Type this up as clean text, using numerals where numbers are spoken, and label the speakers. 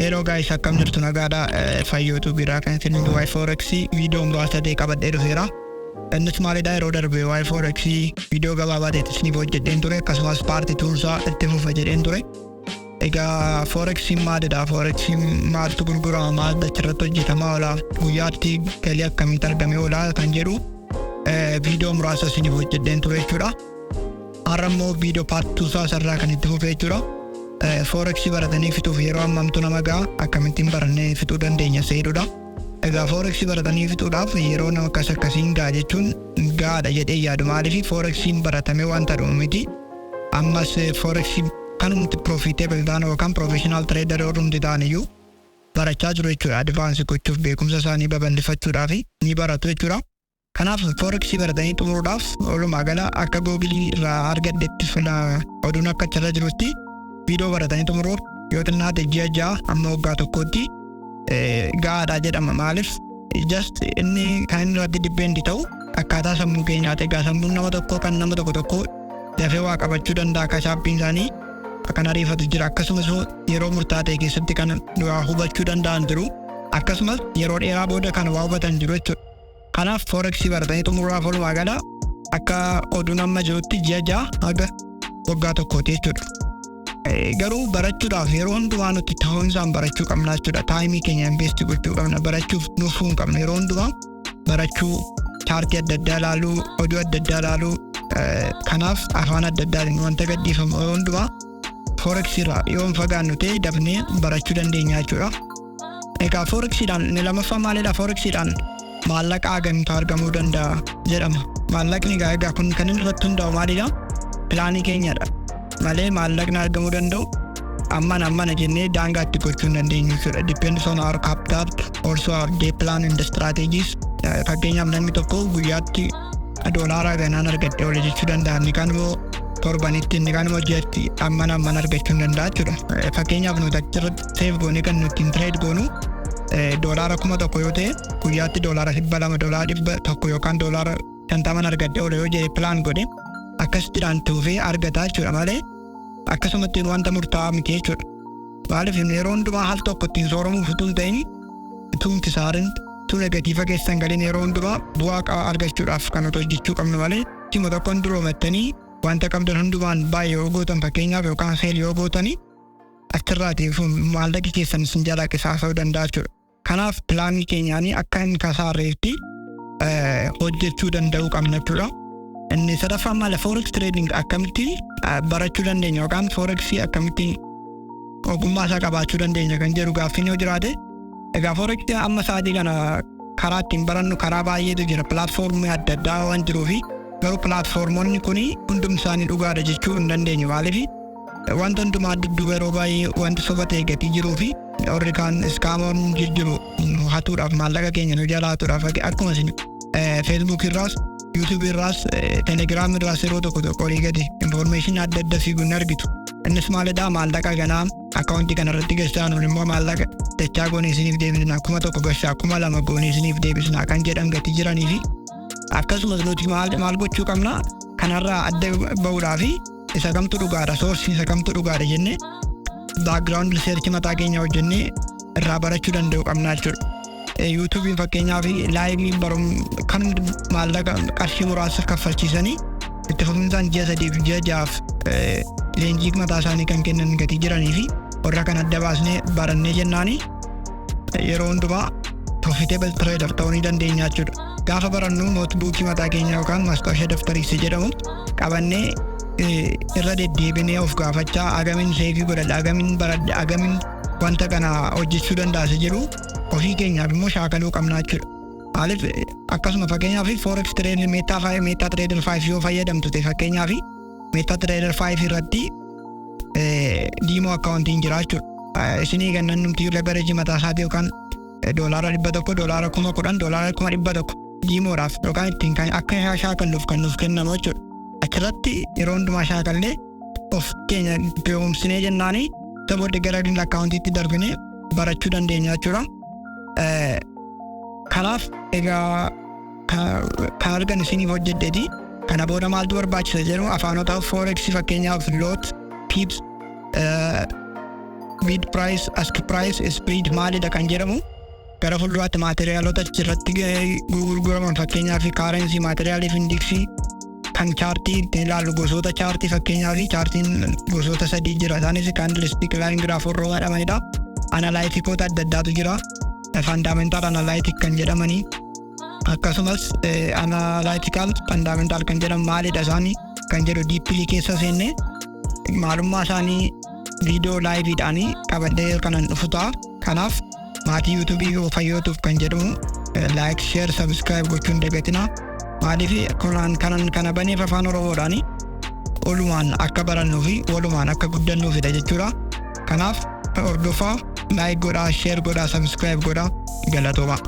Speaker 1: Hello guys, akkam jirtu nagaadha. Fayyootu biraa kan isin waa'ee forex viidiyoo muraasa ta'e qabadhee dhufeera. Innis maalidha yeroo darbe waa'ee forex viidiyoo gabaabaa ta'e isiniif hojjedheen ture akkasumas paartii tuunsaa itti fufa jedheen ture. Egaa forex maalidha? Forex maaltu gurgurama? Maal dachirratti hojjetama oola? Guyyaatti galii akkamitti argame oola kan jedhu viidiyoo muraasa isiniif hojjedheen ture jechuudha. Har'a immoo viidiyoo paartii tuunsaa sarara kan itti fufe jechuudha. Forex baratanii fixuuf yeroo ammamtu nama ga'a akkamittiin barannee fixuu dandeenya seedudha. Egaa forex baratanii fixuudhaaf yeroo nama akkasiin ga'a jechuun gaadha jedhee yaadu. Maaliif forexiin baratamee wanta dhumu miti. Ammas forex kanumti profitable ta'an yookaan professional trader orumti ta'an iyyuu barachaa jiru jechuudha. Advance gochuuf beekumsa isaanii babal'ifachuudhaaf ni baratu jechuudha. Kanaaf forex baratanii xumuruudhaaf walumaa gala akka Google irraa argadhetti oduun akka achirra jirutti viidiyoo baratanii xumuruuf yoo xinnaate ji'a ja'a amma waggaa tokkootti gaadha jedhama. Maaliif just inni kan inni irratti dibbeenti ta'u akkaataa sammuu keenyaati. Egaa sammuun nama tokko kan nama tokko dafee waa qabachuu danda'a. Akka shaappiin isaanii kan ariifatu jira. Akkasumas yeroo murtaa'e keessatti kan waa hubachuu danda'an jiru. Akkasumas yeroo dheeraa booda kan waa hubatan jiru jechuudha. Kanaaf forex baratanii xumuruudhaaf walumaa gala akka oduun amma jirutti ji'a ja'a haga waggaa tokkooti jechuudha. Garuu barachuudhaaf yeroo hundumaa nuti ta'uun isaan barachuu qabna jechuudha. Taayimii keenya invest gochuu qabna. Barachuuf nuufuu hin qabna. Yeroo hundumaa barachuu, chaartii adda addaa ilaaluu, oduu adda addaa ilaaluu, kanaaf afaan adda addaatiin wanta gadhiifamu yeroo hundumaa forex irraa yoo hin fagaannu ta'e dafnee barachuu dandeenya jechuudha. Egaa forexiidhaan inni lammaffaa maalidha? Forexiidhaan maallaqa hagamiitu argamuu danda'a jedhama. Maallaqni egaa kun kan inni irratti hundaa'u maalidha? Pilaanii keenyadha. Malee maallaqni argamuu danda'u ammana jennee daangaatti gochuu hin dandeenyu jechuudha. Depends on our capital, also our day plan and the strategies. Fakkeenyaaf namni tokko guyyaatti doolaara ganaan argadhe oole jechuu danda'a. Inni kaan immoo torbanitti, inni kaan immoo ji'atti ammana argachuu hin danda'a jechuudha. Fakkeenyaaf nuti achirratti seef goonee kan nuti hin trade goonu doolaara 1,000 yoo ta'e guyyaatti doolaara 200, doolaara 100 yookaan doolaara 50 argadhe oole yoo jedhe plan godhe akkasittiin tuufee argataa jechuudha malee akkasumatti wanta murtaa'aa miti jechuudha. Maaliif yeroo hundumaa haal tokko ittiin sooramuuf utuu hin ta'in utuu hin kisaarin utuu negatiiva keessan galiin yeroo hundumaa bu'aa argachuudhaaf kan hojjechuu qabnu malee dhimma tokkoon duroomattanii wanta qabdan hundumaan baay'ee yoo gootan fakkeenyaaf yookaan seel yoo gootanii achirraatiif maallaqi keessan isin jalaa qisaasa'uu danda'a jechuudha. Kanaaf pilaanii keenyaanii akka hin kasaarreetti hojjechuu danda'uu qabna jechuudha. Inni sadaffaa maala forex trading akkamitti barachuu dandeenya yookaan forex akkamitti ogummaa isaa qabaachuu dandeenya kan jedhu gaaffiin yoo jiraate. Egaa forex amma sa'aatii kana karaa ittiin barannu karaa baay'eetu jira. Pilaatfoormii adda addaa waan jiruufi garuu pilaatfoormoonni kun hundumti isaanii dhugaadha jechuu hin dandeenyu. Maaliif wanta hundumaa dudduuba yeroo baay'ee wanti soba ta'e gatii jiruufi warri kaan iskaamoon jijjiiru hatuudhaaf maallaqa keenya nu jalaa hatuudhaaf akkuma isin Facebook irraas YouTube irraas Telegram irraas yeroo tokko olii gadi information adda addaa fiiguun argitu. Innis maalidha? Maallaqa ganaa akkaawuntii kanarratti gashaa nuun immoo maallaqa dachaa goonee isiniif deebisna 1,000 gashaa 2,000 goonee isiniif deebisna kan jedhan gatii jiranii fi akkasumas nuti maal gochuu qabna kanarraa adda ba'uudhaa fi isa kamtu dhugaadha, soorsiin isa kamtu dhugaadha jennee background research mataa keenya hojjennee irraa barachuu danda'u qabna jechuudha. YouTube fakkeenyaaf laayiviin kan maallaqa qarshii muraasa kaffalchiisanii itti fufinsaan ji'a 3 fi ji'a 6 leenjii mataa isaanii kan kennan gatii jiranii fi warra kan adda baasnee barannee jennaanii yeroo hundumaa profitable trader ta'uu ni dandeenya jechuudha. Gaafa barannu nootbuukii mataa keenya yookaan maasxoosha daftariisi jedhamu qabannee irra deddeebinee of gaafachaa agamiin seefii godhadha, agamiin baradha, agamiin wanta kana hojjechuu danda'a jedhu ofii keenyaaf immoo shaakaluu qabna jechuudha. Maaliif akkasuma fakkeenyaaf forex trader meetaa trader 5 yoo fayyadamtu ta'e fakkeenyaaf meetaa trader 5 irratti diimoo akkaawuntiin jira jechuudha. Isinii gannan numti leverage mataa isaatii yookaan doolaara 100, doolaara 10,000, doolaara 100,000 diimoodhaaf yookaan ittiin kan akka shaakalluuf kan nuuf kennamu jechuudha. Achirratti yeroo hundumaa shaakallee of keenya beekumsinee jennaanii booda gara akkaawuntiitti darbinee barachuu dandeenya jechuudha. Kanaaf egaa kan argan isiniif hojjedheeti. Kana booda maaltu barbaachisa jedhu afaanota forex fakkeenyaaf lot, pips, bid price, ask price, spread maalidha kan jedhamu. Gara fuulduraatti maateriaalota irratti gurguraman fakkeenyaa fi currency maateriaalii fi indeksii kan chaartii ilaallu gosoota chaartii fakkeenyaa fi chaartiin gosoota 3 jira. Isaanis candlestick line graph oromoo jedhamanidha. Analyticoota adda addaatu jira. Fundamental analytic kan jedhamanii akkasumas analytical fundamental kan jedhamu maalidha isaanii kan jedhu deeply keessa seenne maalummaa isaanii viidiyoo laayiviidhaanii qabadhee kanan dhufutaa. Kanaaf maatii yuutuubii fayyootuuf kan jedhamu like, share, subscribe gochuun dagatina. Maaliif kana baneef afaan oromoodhaani olumaan akka barannuu fi walumaan akka guddannuufidha jechuudha. Kanaaf hordofaa, like godhaa, share godhaa, subscribe godhaa. Galatooma.